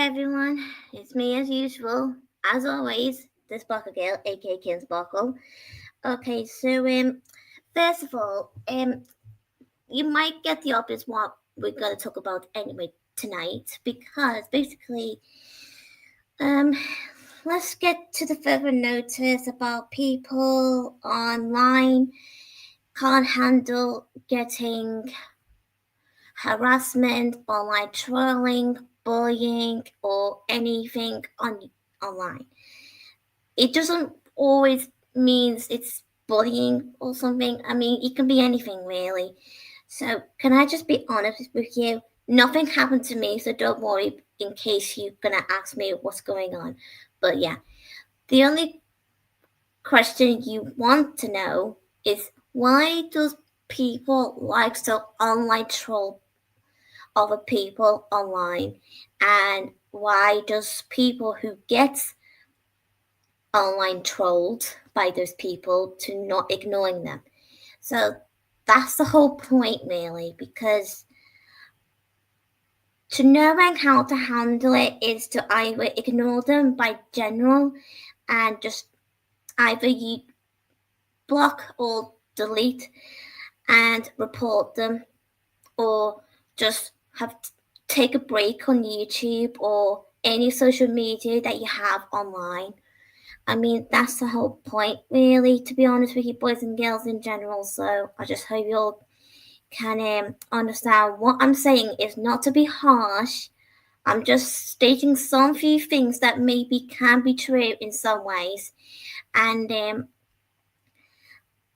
everyone, it's me as usual, as always, the Sparkle Girl, aka Kin Sparkle. Okay, first of all, you might get the obvious what we're gonna talk about anyway tonight, because basically, um, let's get to the further notice about people online can't handle getting harassment, online trolling, bullying, or anything online. It doesn't always means it's bullying or something. I mean, it can be anything really. So, can I just be honest with you? Nothing happened to me, so don't worry in case you're gonna ask me what's going on. But yeah, the only question you want to know is why does people like to online troll other people online, and why does people who get online trolled by those people to not ignoring them? So that's the whole point really, because to knowing how to handle it is to either ignore them by general and just either you block or delete and report them, or just take a break on YouTube or any social media that you have online. I mean, that's the whole point, really, to be honest with you, boys and girls in general. So I just hope you all can understand what I'm saying is not to be harsh. I'm just stating some few things that maybe can be true in some ways, and um,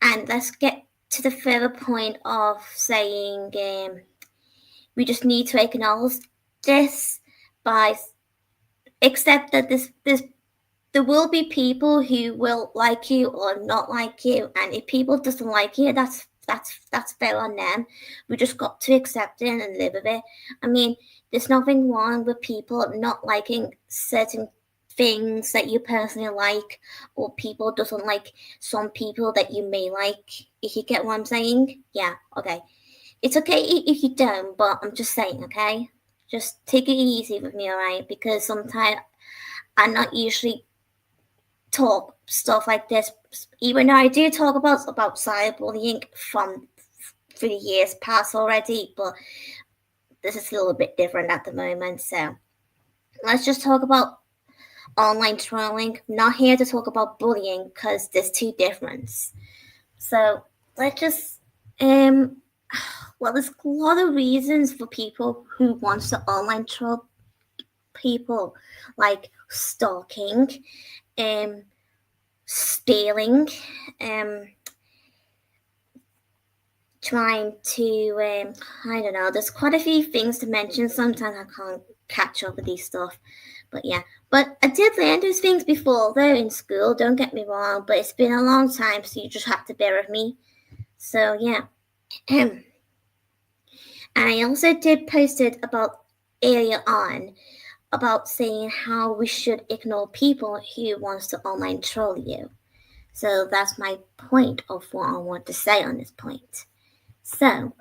and let's get to the further point of saying we just need to acknowledge this by accept that this there will be people who will like you or not like you, and if people doesn't like you, that's fair on them. We just got to accept it and live with it. I mean, there's nothing wrong with people not liking certain things that you personally like, or people doesn't like some people that you may like. If you get what I'm saying, yeah, okay. It's okay if you don't, but I'm just saying, okay? Just take it easy with me, alright? Because sometimes I not usually talk stuff like this, even though I do talk about cyberbullying from for the years past already, but this is a little bit different at the moment. So let's just talk about online trolling. I'm not here to talk about bullying because there's two differences. So let's just well, there's a lot of reasons for people who wants to online troll people, like stalking, um, stealing, um, trying to I don't know. There's quite a few things to mention. Sometimes I can't catch up with these stuff, but yeah. But I did learn those things before though in school. Don't get me wrong, but it's been a long time, so you just have to bear with me. So yeah. And I also did post it about earlier on about saying how we should ignore people who wants to online troll you. So that's my point of what I want to say on this point. So,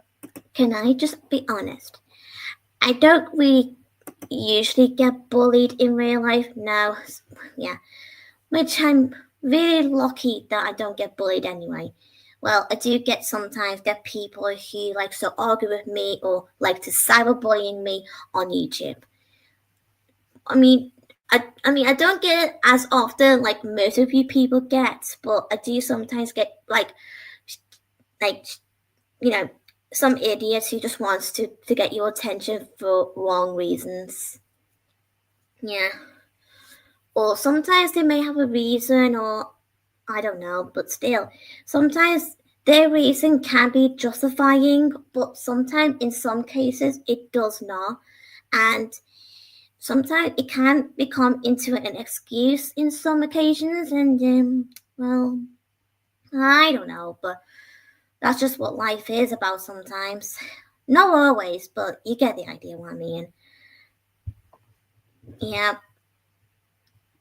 can I just be honest? I don't really usually get bullied in real life. No, yeah, which I'm really lucky that I don't get bullied anyway. Well, I do sometimes get people who like to argue with me or like to cyberbullying me on YouTube. I mean, I don't get it as often like most of you people get, but I do sometimes get like you know some idiots who just wants to get your attention for wrong reasons. Yeah, or sometimes they may have a reason, or I don't know, but still, sometimes their reason can be justifying, but sometimes in some cases it does not, and sometimes it can become into an excuse in some occasions, and well, I don't know, but that's just what life is about sometimes. Not always, but you get the idea what I mean. Yeah,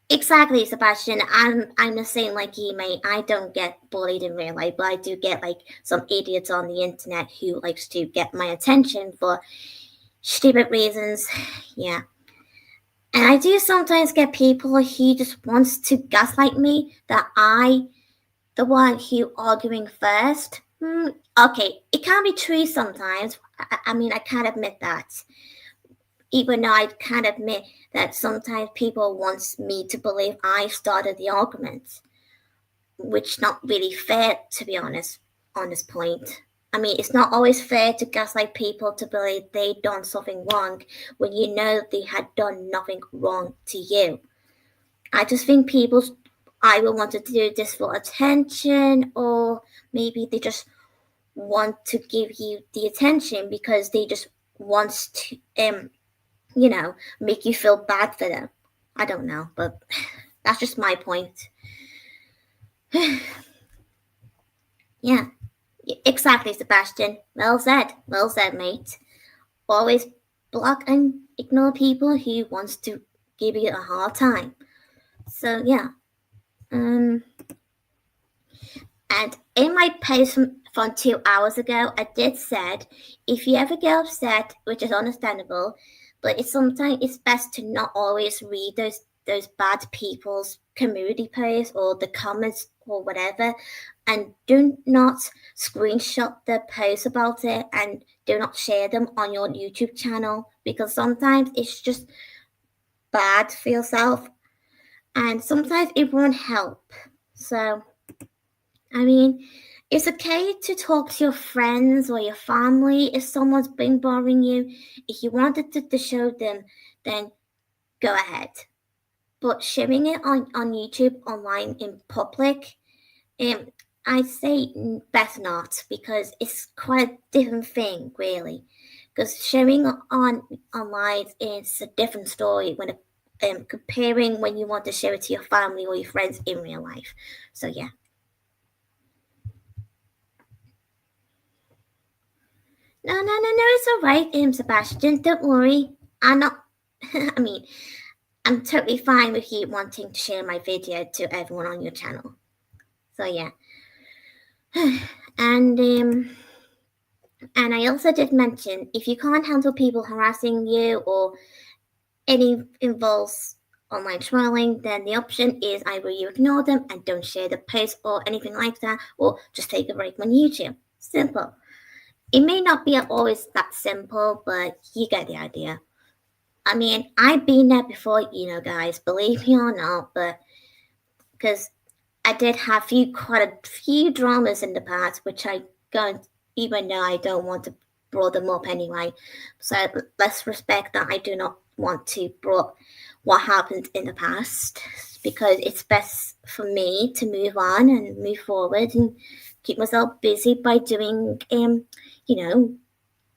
exactly, Sebastian. I'm the same like you, mate. I don't get bullied in real life, but I do get like some idiots on the internet who likes to get my attention for stupid reasons. Yeah. And I do sometimes get people who just wants to gaslight me that the one who arguing first. Okay, it can be true sometimes. I mean, I can't admit that. Even though I can admit that sometimes people want me to believe I started the argument, which not really fair, to be honest, on this point. I mean, it's not always fair to gaslight people to believe they done something wrong when you know they had done nothing wrong to you. I just think people either want to do this for attention, or maybe they just want to give you the attention because they just want to make you feel bad for them. I don't know, but that's just my point. Yeah, exactly, Sebastian. Well said. Well said, mate. Always block and ignore people who wants to give you a hard time. So yeah. And in my post from 2 hours ago, I did said if you ever get upset, which is understandable, but sometimes it's best to not always read those bad people's community posts or the comments or whatever, and do not screenshot their posts about it, and do not share them on your YouTube channel, because sometimes it's just bad for yourself, and sometimes it won't help. So I mean, it's okay to talk to your friends or your family if someone's been bothering you. If you wanted to show them, then go ahead. But sharing it on YouTube online in public, um, I'd say best not, because it's quite a different thing, really. Because sharing on online is a different story when comparing when you want to share it to your family or your friends in real life. So yeah. No, it's all right, Sebastian. Don't worry. I'm not. I mean, I'm totally fine with you wanting to share my video to everyone on your channel. So yeah. And and I also did mention if you can't handle people harassing you or any involves online trolling, then the option is either you ignore them and don't share the post or anything like that, or just take a break on YouTube. Simple. It may not be always that simple, but you get the idea. I mean, I've been there before, guys, believe me or not, but because I did have quite a few dramas in the past, which I don't, even though I don't want to brought them up anyway. So let's respect that I do not want to brought what happened in the past, because it's best for me to move on and move forward and keep myself busy by doing,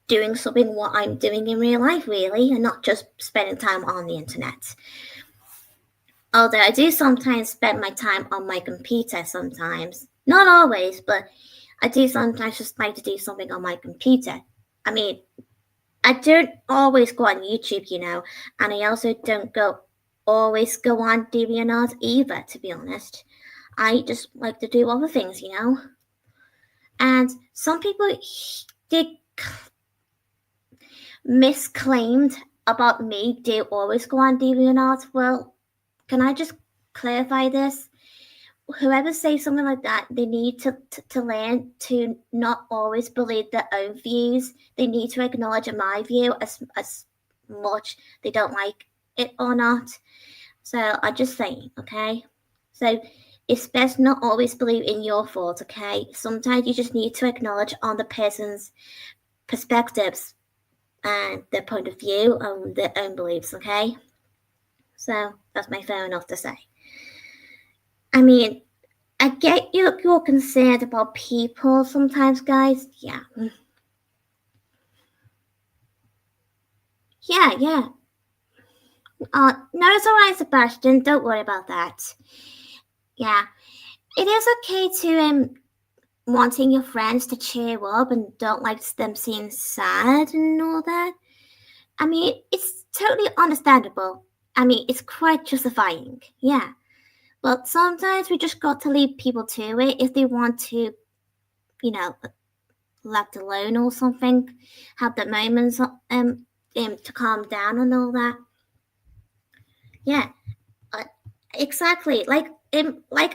doing something what I'm doing in real life, really, and not just spending time on the internet. Although I do sometimes spend my time on my computer sometimes. Not always, but I do sometimes just like to do something on my computer. I mean, I don't always go on YouTube, and I also don't always go on DeviantArt either, to be honest. I just like to do other things, And some people did misclaimed about me do always go on DeviantArt. Well, can I just clarify this? Whoever says something like that, they need to learn to not always believe their own views. They need to acknowledge my view as much they don't like it or not. So I'm just saying, okay? So it's best not always believe in your thoughts, okay? Sometimes you just need to acknowledge on the person's perspectives and their point of view and their own beliefs, okay? So that's my fair enough to say. I mean, I get you're concerned about people sometimes, guys. Yeah. Yeah. No, it's alright, Sebastian. Don't worry about that. Yeah. It is okay to wanting your friends to cheer up and don't like them seeing sad and all that. I mean, it's totally understandable. I mean, it's quite justifying. Yeah. But sometimes we just got to leave people to it if they want to, left alone or something, have the moments to calm down and all that. Yeah, uh, exactly. Like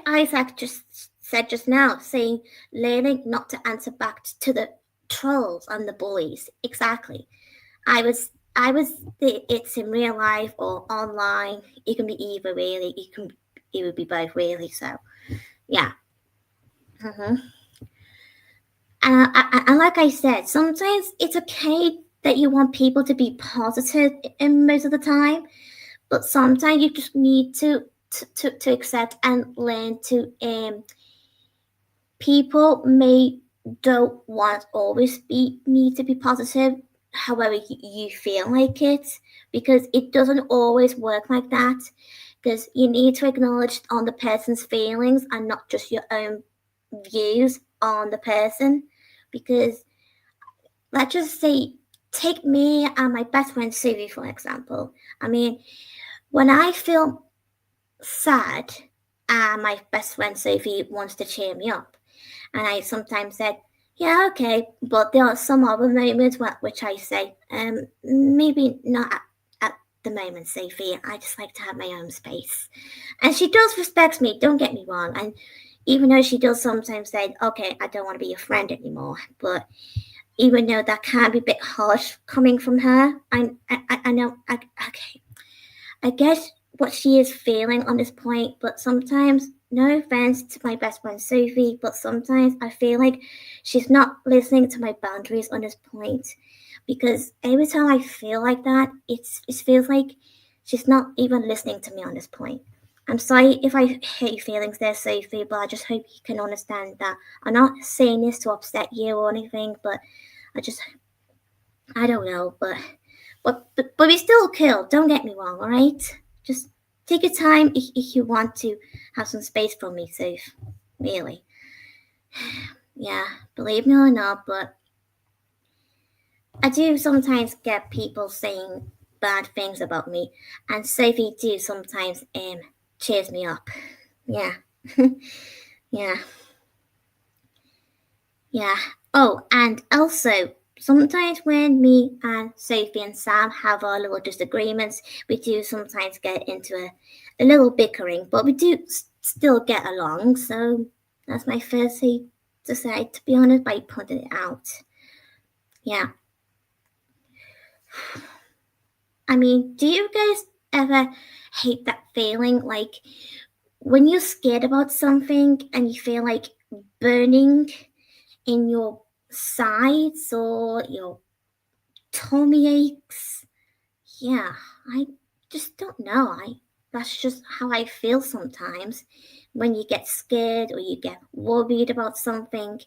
Isaac just said just now, saying learning not to answer back to the trolls and the bullies. Exactly. I was it's in real life or online. It can be either really. It would be both really. So yeah. hmm and like I said, sometimes it's okay that you want people to be positive in most of the time, but sometimes you just need to accept and learn to people may don't want always be need to be positive however you feel like it, because it doesn't always work like that, because you need to acknowledge on the person's feelings and not just your own views on the person. Because let's just say, take me and my best friend Suvi for example. I mean, when I feel sad and my best friend Sophie wants to cheer me up, and I sometimes said, yeah, okay, but there are some other moments which I say, maybe not at the moment, Sophie. I just like to have my own space. And she does respect me, don't get me wrong. And even though she does sometimes say, okay, I don't want to be your friend anymore, but even though that can be a bit harsh coming from her, I know, okay, I guess what she is feeling on this point, but sometimes, no offense to my best friend Sophie, but sometimes I feel like she's not listening to my boundaries on this point. Because every time I feel like that, it feels like she's not even listening to me on this point. I'm sorry if I hurt your feelings there, Sophie, but I just hope you can understand that I'm not saying this to upset you or anything, but I just, I don't know, but we still kill. Don't get me wrong, all right? Just take your time if you want to have some space for me, Soph. Really. Yeah, believe me or not, but I do sometimes get people saying bad things about me, and Sophie do sometimes cheers me up. Yeah, yeah, yeah. Oh, and also sometimes when me and Sophie and Sam have our little disagreements, we do sometimes get into a little bickering, but we do still get along. So that's my first thing to say, to be honest, by putting it out. Yeah. I mean, do you guys ever hate that feeling like when you're scared about something and you feel like burning in your sides or your tummy aches? Yeah, I just don't know. That's just how I feel sometimes when you get scared or you get worried about something.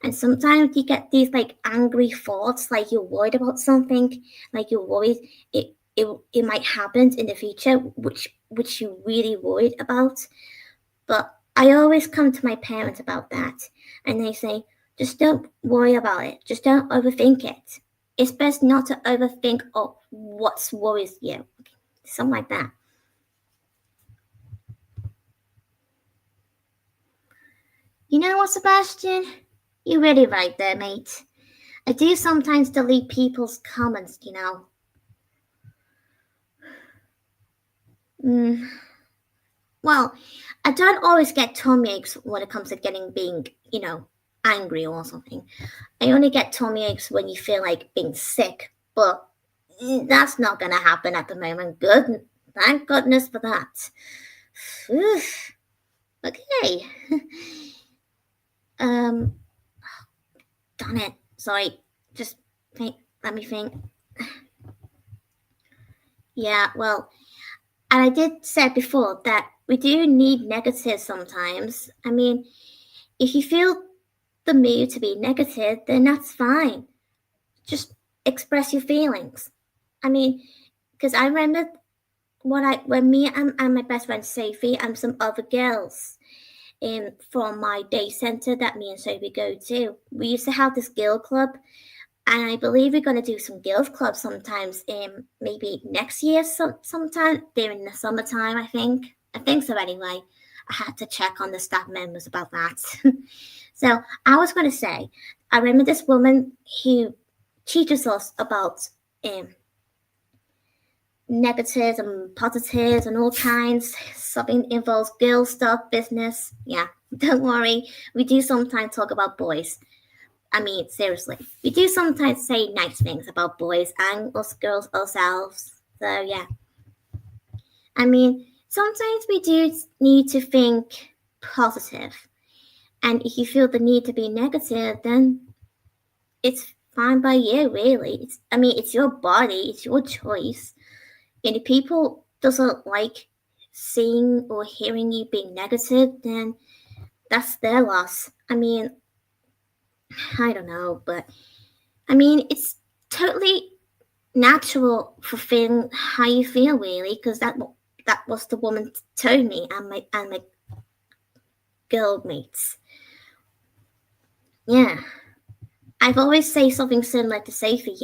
And sometimes you get these like angry thoughts, like you're worried about something, like you're worried it might happen in the future, which you're really worried about. But I always come to my parents about that, and they say, just don't worry about it. Just don't overthink it. It's best not to overthink of what worries you. Something like that. You know what, Sebastian? You're really right there, mate. I do sometimes delete people's comments. Mm, well, I don't always get tummy aches when it comes to being angry or something. I only get tummy aches when you feel like being sick, but that's not gonna happen at the moment. Good, thank goodness for that. Okay. um, Darn it. Sorry. Just think. Let me think. Yeah. Well, and I did say before that we do need negatives sometimes. I mean, if you feel the mood to be negative, then that's fine. Just express your feelings. I mean, because I remember when me and my best friend Sophie and some other girls from my day center that me and Sophie go to, we used to have this girl club, and I believe we're gonna do some girls club sometimes maybe next year sometime during the summertime. I think so anyway. I had to check on the staff members about that. So I was gonna say, I remember this woman who teaches us about um negatives and positives and all kinds. Something involves girl stuff, business. Yeah, don't worry. We do sometimes talk about boys. I mean, seriously. We do sometimes say nice things about boys and us girls ourselves. So, yeah. I mean, sometimes we do need to think positive. And if you feel the need to be negative, then it's fine by you, really. It's your body, it's your choice. And if people doesn't like seeing or hearing you being negative, then that's their loss. I don't know, but it's totally natural for feeling how you feel, really, because that was the woman told me and my girl mates. Yeah, I've always say something similar to Sophie.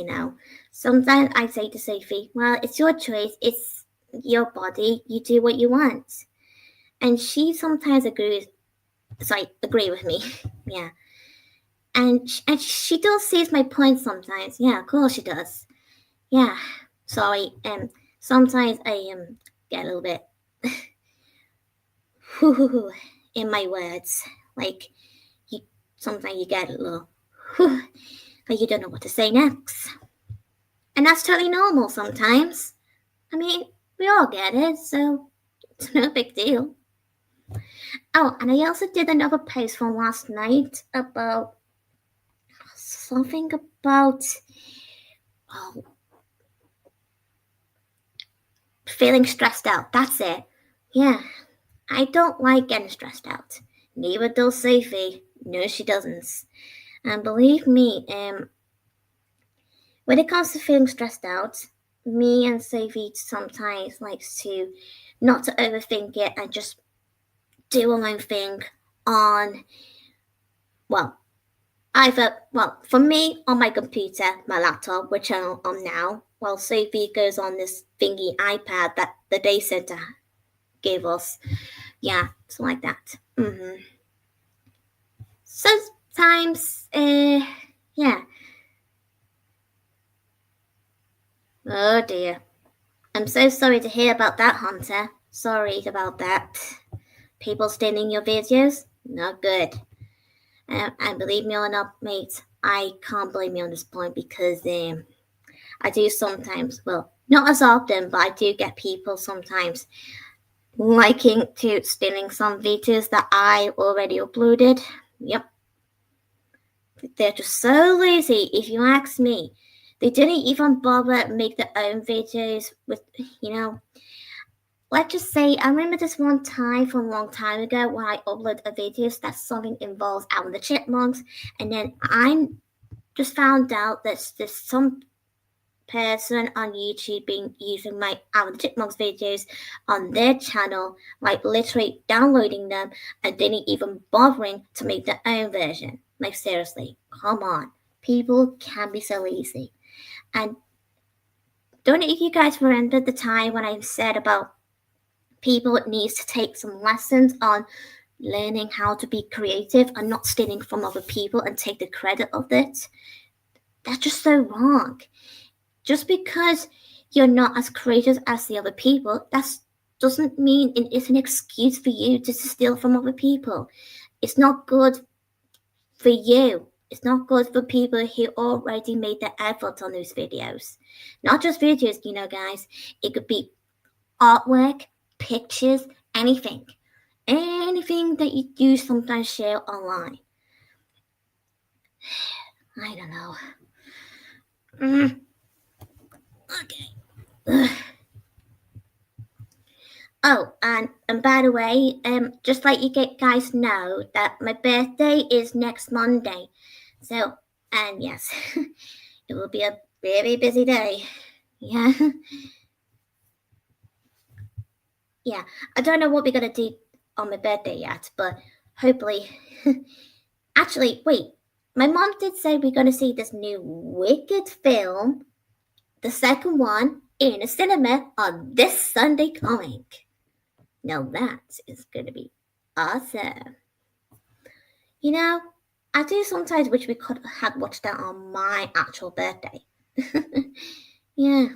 Sometimes I say to Sophie, "Well, it's your choice. It's your body. You do what you want," and she sometimes agree with me. Yeah, and she does sees my point sometimes. Yeah, of course she does. Yeah, sorry. Sometimes I get a little bit in my words. Like you, sometimes you get a little like you don't know what to say next, and that's totally normal sometimes. We all get it, so it's no big deal. Oh, and I also did another post from last night about something about oh, feeling stressed out. That's it. Yeah, I don't like getting stressed out. Neither does Sophie. No, she doesn't. And believe me, when it comes to feeling stressed out, me and Sophie sometimes likes to not to overthink it and just do our own thing on, well, for me, on my computer, my laptop, which I'm on now, while Sophie goes on this thingy iPad that the day center gave us. Yeah, something like that. Sometimes, yeah. Oh dear. I'm so sorry to hear about that, Hunter. Sorry about that. People stealing your videos? Not good. And believe me or not, mate, I can't blame you on this point because I do sometimes, well, not as often, but I do get people sometimes liking to stealing some videos that I already uploaded. Yep. They're just so lazy, if you ask me. They didn't even bother make their own videos with, let's just say, I remember this one time from a long time ago when I uploaded a video that something involves Alvin the Chipmunks, and then I just found out that there's some person on YouTube being using my Alvin the Chipmunks videos on their channel, like literally downloading them and didn't even bothering to make their own version. Like seriously, come on. People can be so lazy. And don't know if you guys remember the time when I said about people needs to take some lessons on learning how to be creative and not stealing from other people and take the credit of it. That's just so wrong. Just because you're not as creative as the other people, that doesn't mean it is an excuse for you to steal from other people. It's not good for you. It's not good for people who already made the effort on those videos. Not just videos, guys. It could be artwork, pictures, anything. Anything that you do sometimes share online. I don't know. Okay. Ugh. Oh, and by the way, just let you guys know that my birthday is next Monday. So, and yes, it will be a very busy day. Yeah. Yeah. I don't know what we're gonna do on my birthday yet, but hopefully. Actually, wait. My mom did say we're gonna see this new Wicked film, the second one, in a cinema on this Sunday coming. Now that is gonna be awesome. I do sometimes wish we could have watched that on my actual birthday. Yeah.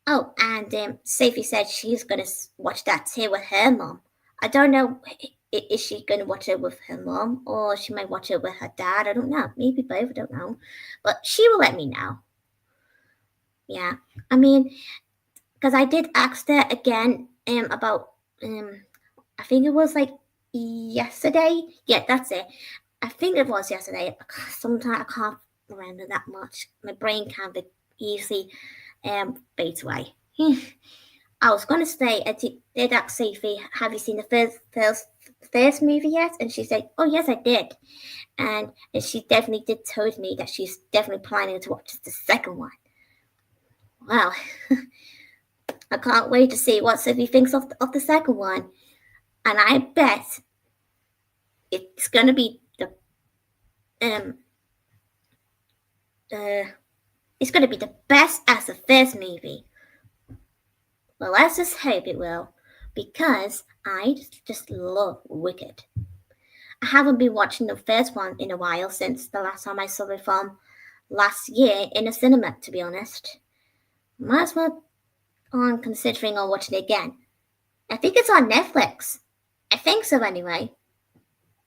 Oh, and Sophie said she's gonna watch that too with her mom. I don't know. Is she gonna watch it with her mom or she might watch it with her dad? I don't know. Maybe both. I don't know. But she will let me know. Yeah. I mean, because I did ask her again about I think it was like yesterday. Yeah, that's it. I think it was yesterday. Sometimes I can't remember that much. My brain can't be easily fades away. I was gonna say, did ask Sophie, have you seen the first movie yet? And she said, oh yes, I did. And she definitely did told me that she's definitely planning to watch the second one. Wow, I can't wait to see what Sophie thinks of the second one. And I bet it's gonna be um it's gonna be the best as the first movie. Well, let's just hope it will, because I just love Wicked. I haven't been watching the first one in a while since the last time I saw the film last year in a cinema, to be honest. Might as well on considering on watching it again. I think it's on Netflix. I think so anyway.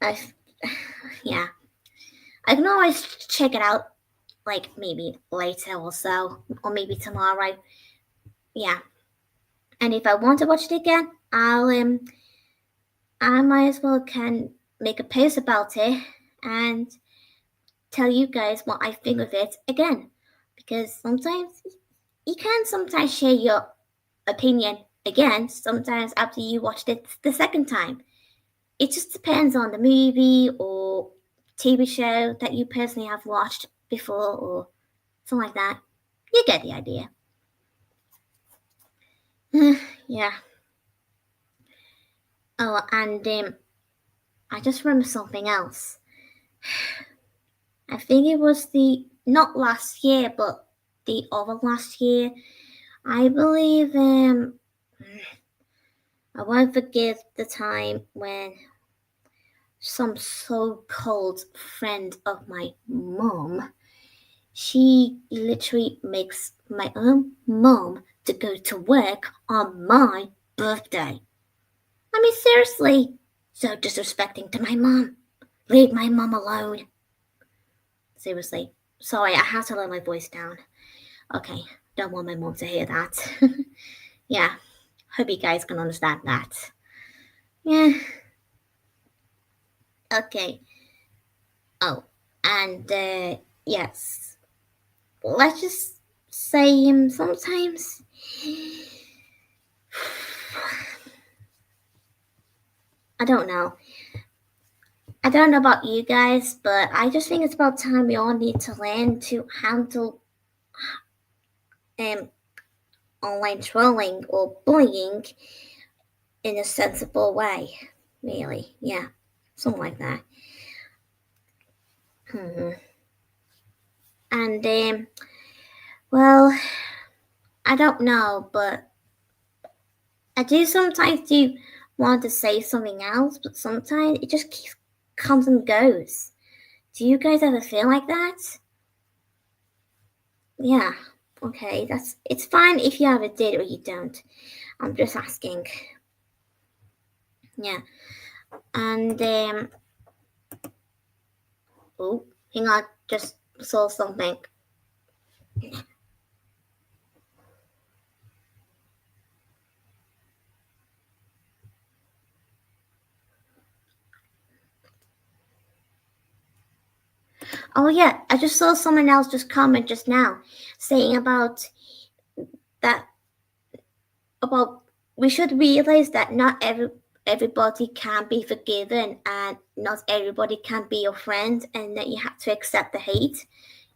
I, yeah. I can always check it out, like maybe later or so, or maybe tomorrow. Yeah. And if I want to watch it again, I might as well can make a post about it and tell you guys what I think of it again. Because sometimes you can sometimes share your opinion again, sometimes after you watched it the second time. It just depends on the movie or TV show that you personally have watched before or something like that. You get the idea. Yeah. Oh, and I just remember something else. I think it was the not last year, but the other last year. I believe I won't forget the time when some so-called friend of my mom, she literally makes my own mom to go to work on my birthday. I mean, seriously, so disrespecting to my mom. Leave my mom alone. Seriously. Sorry, I had to lower my voice down. Okay, don't want my mom to hear that. Yeah, hope you guys can understand that. Yeah, okay. Oh, and yes, let's just say sometimes I don't know. I don't know about you guys, but I just think it's about time we all need to learn to handle um online trolling or bullying in a sensible way. Really, yeah, something like that. Hmm. And well, I don't know, but I do sometimes do want to say something else, but sometimes it just comes and goes. Do you guys ever feel like that? Yeah. Okay, it's fine if you ever did or you don't. I'm just asking. Yeah. And oh, hang on, just saw something. Oh yeah, I just saw someone else just comment just now saying that about we should realize that not everybody can be forgiven and not everybody can be your friend and that you have to accept the hate.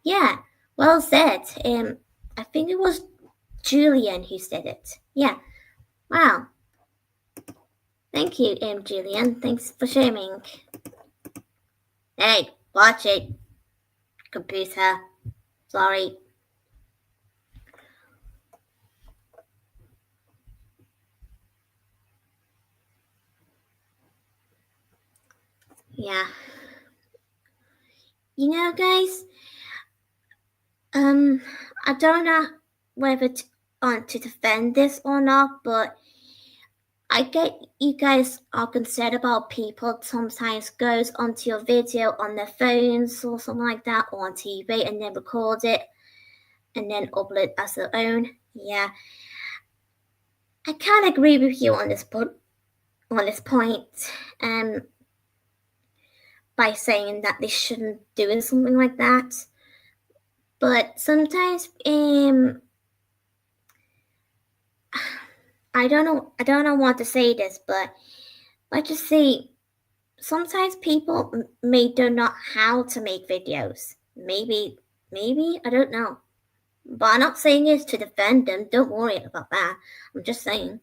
Yeah, well said. I think it was Julian who said it. Yeah. Wow. Thank you, Julian. Thanks for sharing. Hey, watch it, computer. Sorry. Yeah. You know, guys, I don't know whether on to defend this or not, but I get you guys are concerned about people sometimes goes onto your video on their phones or something like that, or on TV and then record it and then upload as their own. Yeah, I can't agree with you on this point. By saying that they shouldn't do something like that, but sometimes I don't know what to say this, but let's just say sometimes people may don't know how to make videos. Maybe I don't know. But I'm not saying this to defend them. Don't worry about that. I'm just saying.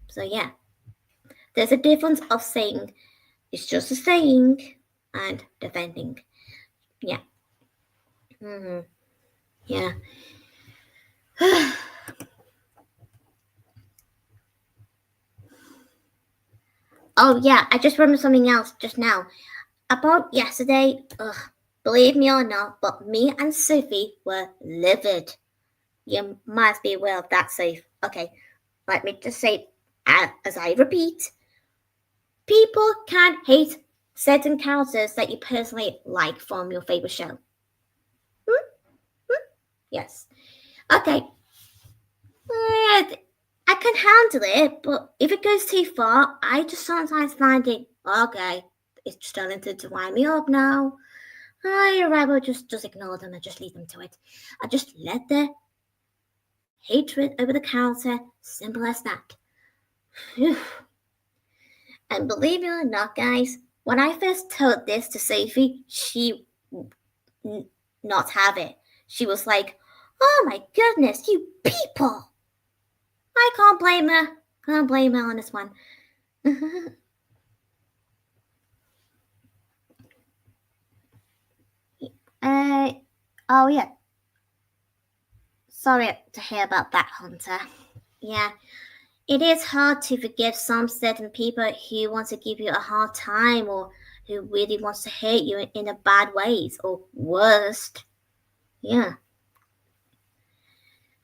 So yeah, there's a difference of saying it's just a saying and defending. Yeah. Yeah. Oh yeah, I just remembered something else just now. About yesterday, believe me or not, but me and Sophie were livid. You must be aware of that, Sophie. Okay, let me just say, as I repeat, people can hate certain characters that you personally like from your favorite show. Yes. Okay. I can handle it, but if it goes too far, I just sometimes find it, okay, it's starting to wind me up now. I rather just ignore them and just leave them to it. I just let their hatred over the counter, simple as that. And believe it or not, guys, when I first told this to Sophie, she not have it. She was like, "Oh my goodness, you people!" I can't blame her. Can't blame her on this one. Oh yeah. Sorry to hear about that, Hunter. Yeah, it is hard to forgive some certain people who want to give you a hard time or who really wants to hurt you in a bad ways or worst. Yeah.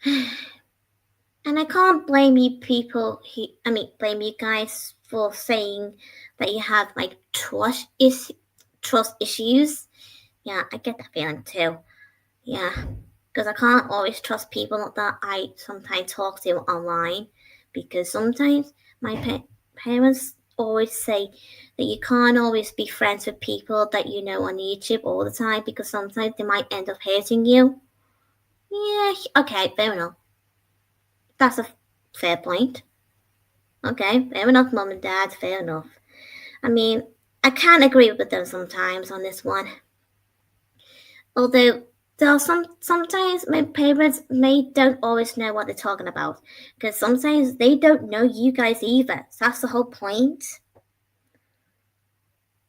And I can't blame you people blame you guys for saying that you have like trust issues. Yeah, I get that feeling too. Yeah, because I can't always trust people that I sometimes talk to online, because sometimes my parents always say that you can't always be friends with people that you know on YouTube all the time, because sometimes they might end up hurting you. Yeah, okay, fair enough. That's a fair point. Okay, fair enough, mom and dad, fair enough. I mean, I can't agree with them sometimes on this one. Although there are sometimes my parents don't always know what they're talking about, because sometimes they don't know you guys either. So that's the whole point.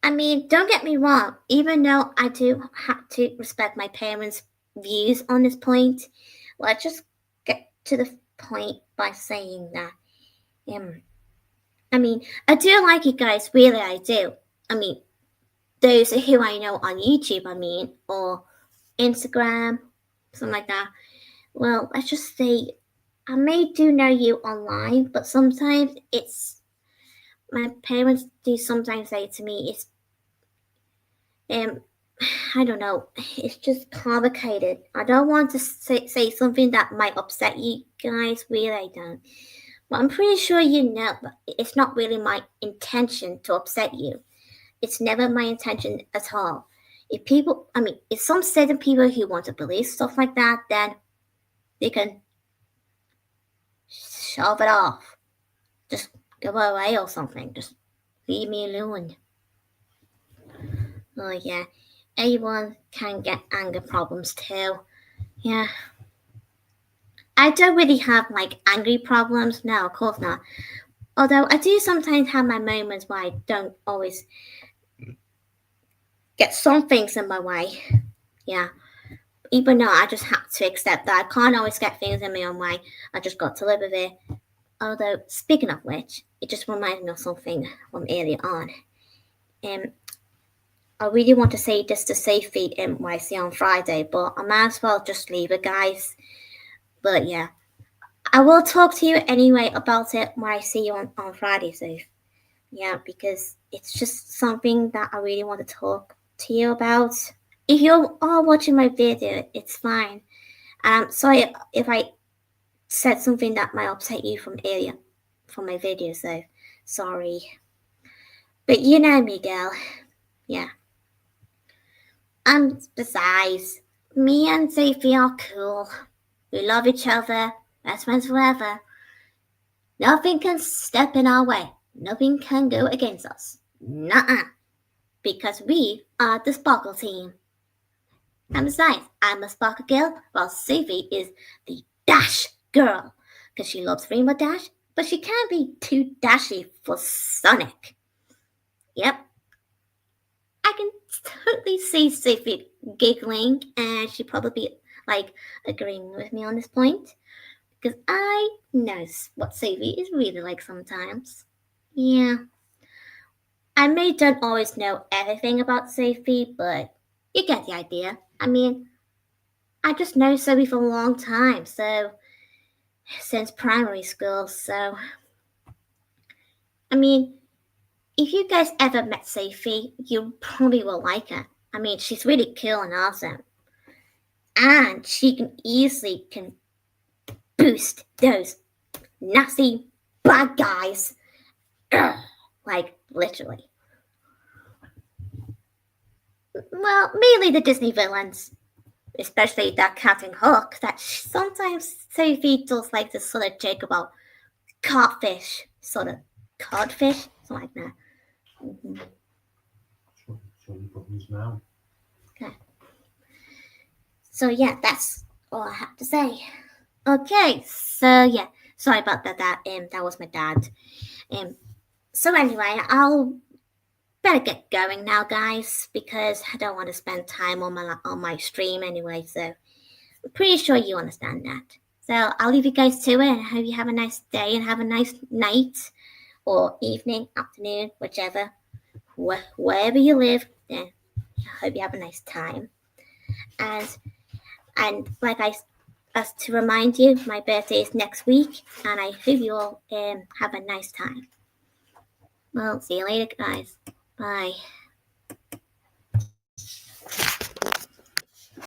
I mean, don't get me wrong, even though I do have to respect my parents' views on this point, let's just get to the point by saying that I mean, I do like you guys, really I do. I mean, those who I know on YouTube, or Instagram, something like that. Well, let's just say I may do know you online, but sometimes it's my parents do sometimes say to me, it's I don't know, it's just complicated. I don't want to say something that might upset you guys, really I don't. But I'm pretty sure you know, but it's not really my intention to upset you. It's never my intention at all. If some certain people who want to believe stuff like that, then they can shove it off. Just go away or something. Just leave me alone. Oh yeah, everyone can get anger problems too. Yeah. I don't really have like angry problems. No, of course not. Although I do sometimes have my moments where I don't always get some things in my way. Yeah. Even though I just have to accept that I can't always get things in my own way. I just got to live with it. Although, speaking of which, it just reminded me of something from earlier on. I really want to say this to Sophie in YC on Friday, but I might as well just leave it, guys. But yeah, I will talk to you anyway about it when I see you on Friday, so yeah, because it's just something that I really want to talk to you about. If you are watching my video, it's fine. Sorry if I said something that might upset you from earlier from my video, so sorry. But you know me, girl. Yeah. And besides, me and Sophie are cool. We love each other, best friends forever. Nothing can step in our way. Nothing can go against us. Nuh-uh. Because we are the Sparkle team. And besides, I'm a Sparkle girl, while Sophie is the Dash girl. Because she loves Rainbow Dash, but she can't be too dashy for Sonic. Yep. I can totally see Sophie giggling, and she probably like agreeing with me on this point. Because I know what Sophie is really like sometimes. Yeah. I may don't always know everything about Sophie, but you get the idea. I mean, I just know Sophie for a long time, so since primary school, so I mean, if you guys ever met Sophie, you probably will like her. I mean, she's really cool and awesome. And she can boost those nasty bad guys. Like, literally. Well, mainly the Disney villains. Especially that Captain Hook, that sometimes Sophie does like to sort of joke about codfish, something like that. Mm-hmm. Okay. So yeah, that's all I have to say. Okay, so yeah, sorry about that. That was my dad. So anyway, I'll better get going now, guys, because I don't want to spend time on my stream anyway. So I'm pretty sure you understand that. So I'll leave you guys to it, and I hope you have a nice day and have a nice night or evening, afternoon, whichever, wherever you live. Then I hope you have a nice time. And like as to remind you, my birthday is next week, and I hope you all have a nice time. Well, see you later, guys. Bye.